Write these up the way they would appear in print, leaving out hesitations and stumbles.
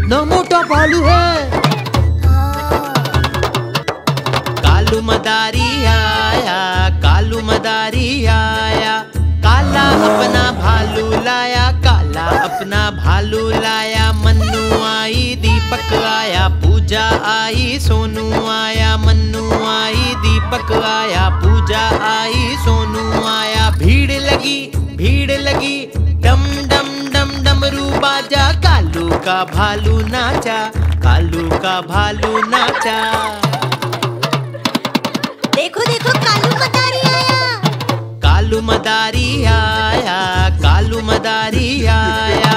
ना मोटा भालू है। कालू मदारी आया, कालू मदारी आया, काला अपना भालू लाया, काला अपना भालू लाया। मन्नू आई, दीपक आया, पूजा आई, सोनू आया। मन्नू आई, दीपक आया, पूजा आई, सोनू आया। भीड़ लगी, डम डम डम डमरू बाजा। कालू का भालू नाचा, कालू का भालू नाचा। देखो देखो कालू मदारी आया, कालू मदारी आया, कालू मदारी आया।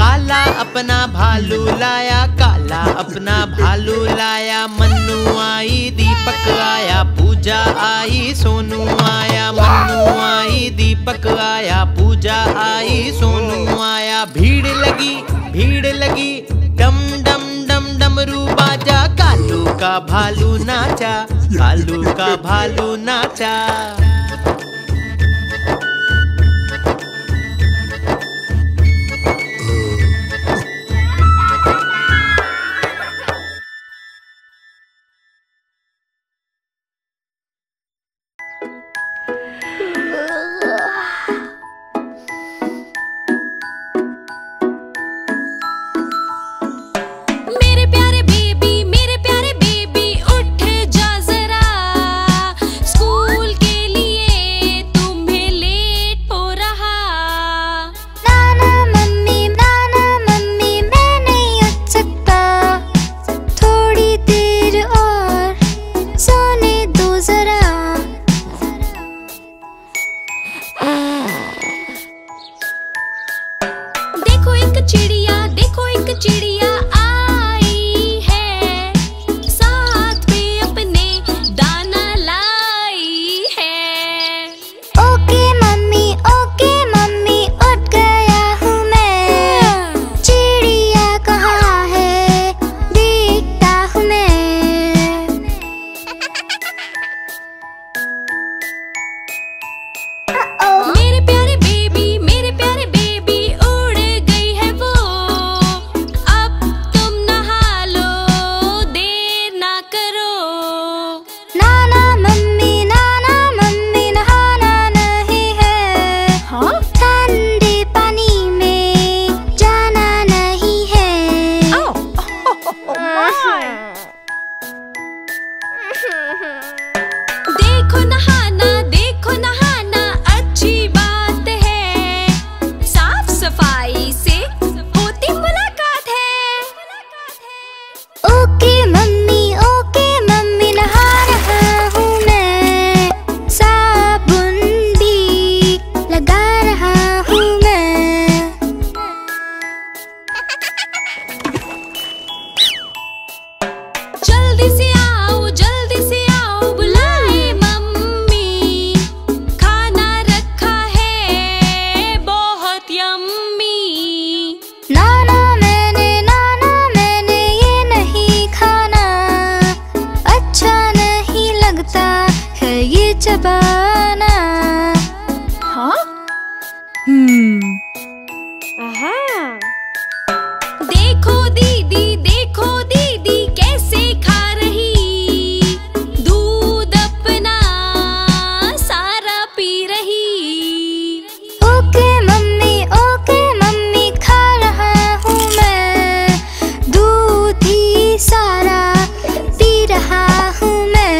काला अपना भालू लाया, काला अपना भालू लाया। मन्नू आई, दीपक आया, पूजा आई, सोनू आया। मन्नू आई, दीपक आया, पूजा आई, सोनू आया। भीड़ लगी, डम डम डम डमरू बाजा। कालू का भालू नाचा, कालू का भालू नाचा। मेरे प्यारे बेबी उठ जा जरा, स्कूल के लिए तुम्हें लेट हो रहा। नाना मम्मी मैं नहीं उठ सकता, थोड़ी देर और सोने दो जरा। देखो एक चिड़िया आई है, साथ में अपने दाना लाई है। ओके मम्मी उठ गया हूँ मैं, चिड़िया कहाँ है देखता हूँ मैं। मेरे प्यारे बेबी उड़ गई है वो, अब तुम नहा लो, देर ना करो। नाना मम्मी नहाना नहीं है, हाँ? ठंडे पानी में जाना नहीं है। देखो नहाना अच्छी बात है, साफ सफाई से होती मुलाकात है। ओके मम्मी नहा रहा हूँ मैं, साबुन भी लगा रहा हूँ मैं। जल्दी से आओ बुलाए मम्मी, खाना रखा है बहुत यम्मी। नाना मैंने ये नहीं खाना, अच्छा नहीं लगता है ये चबाना। हाँ? देखो दीदी कैसे खा रही, दूध अपना सारा पी रही। ओके मम्मी खा रहा हूँ मैं, दूध ही सारा पी रहा हूँ मैं।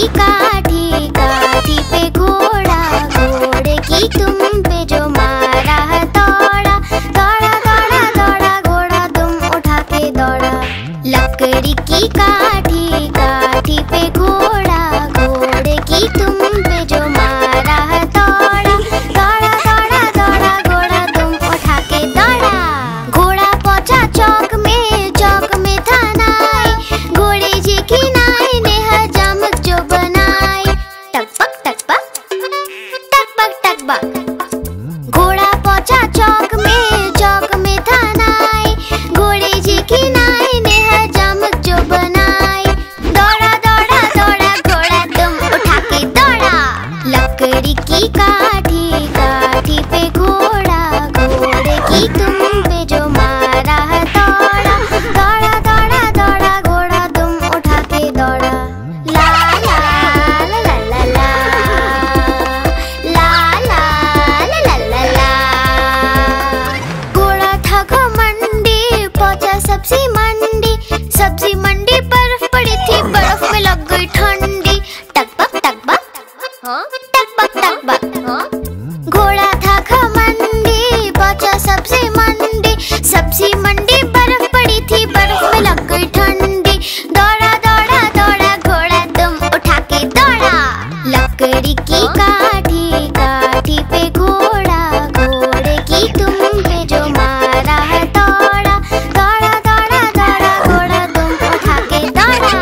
की काठी, काठी पे घोड़ा, घोड़े की तुम पे जो मारा है दौड़ा, दौड़ा दौड़ा दौड़ा घोड़ा तुम उठा के दौड़ा। लकड़ी की काठी, काठी पे घोड़ा, घोड़े की तुम पे जो मारा है दौड़ा, दौड़ा दौड़ा दौड़ा घोड़ा तुम उठा के दौड़ा। घोड़ा पहुंचा चौक में, चौक में था नाई, घोड़े जी की नाई ने हजामत जो बनाई। टकबक टकबक टकबक टकबक। घोड़ा पहुंचा चौक में, चौक में था नाई, घोड़े जी की नाई ने हजामत जो बनाई। दौड़ा दौड़ा दौड़ा घोड़ा तुम उठा के दौड़ा। लकड़ी की काठी, काठी पे घोड़ा, घोड़े की तुम पे जो मारा है दौड़ा, दौड़ा दौड़ा दौड़ा घोड़ा तुम उठा के दौड़ा। ला ला ला ला ला ला, ला ला ला ला ला ला। घोड़ा था घमंडी, पहुंचा सब्जी मंडी, सब्जी मंडी बर्फ पड़ी थी, बर्फ में लग गई ठंडी। टकबक टकबक टकबक टकबक। घोड़ा था घमंडी, पहुंचा सब्जी मंडी, सब्जी मंडी बर्फ पड़ी थी, बर्फ में लग गई ठंडी। दौड़ा दौड़ा दौड़ा घोड़ा तुम उठा के दौड़ा। लकड़ी की काठी, काठी पे घोड़ा, घोड़े की तुम पे जो मारा है दौड़ा, दौड़ा दौड़ा दौड़ा घोड़ा तुम उठा के दौड़ा।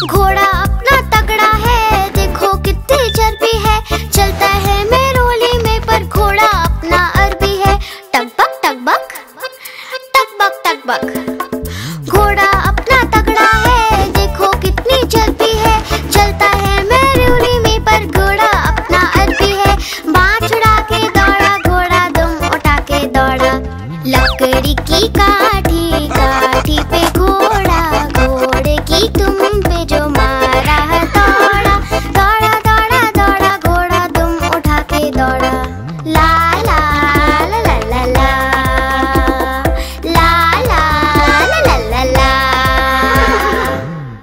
घोड़ा अपना तगड़ा है, देखो कितनी चर्बी है, चलता है मेरोली में पर घोड़ा अपना अरबी है। टकबक टकबक टकबक टकबक। घोड़ा अपना तगड़ा है, देखो कितनी चर्बी है, चलता है मेरोली में पर घोड़ा अपना अरबी है। बाँह छुड़ा के दौड़ा घोड़ा तुम उठा के दौड़ा। लकड़ी की काठी, काठी पे घोड़ा, घोड़े की तुम पे जो मारा है दौड़ा, दौड़ा दौड़ा दौड़ा घोड़ा तुम उठा के दौड़ा।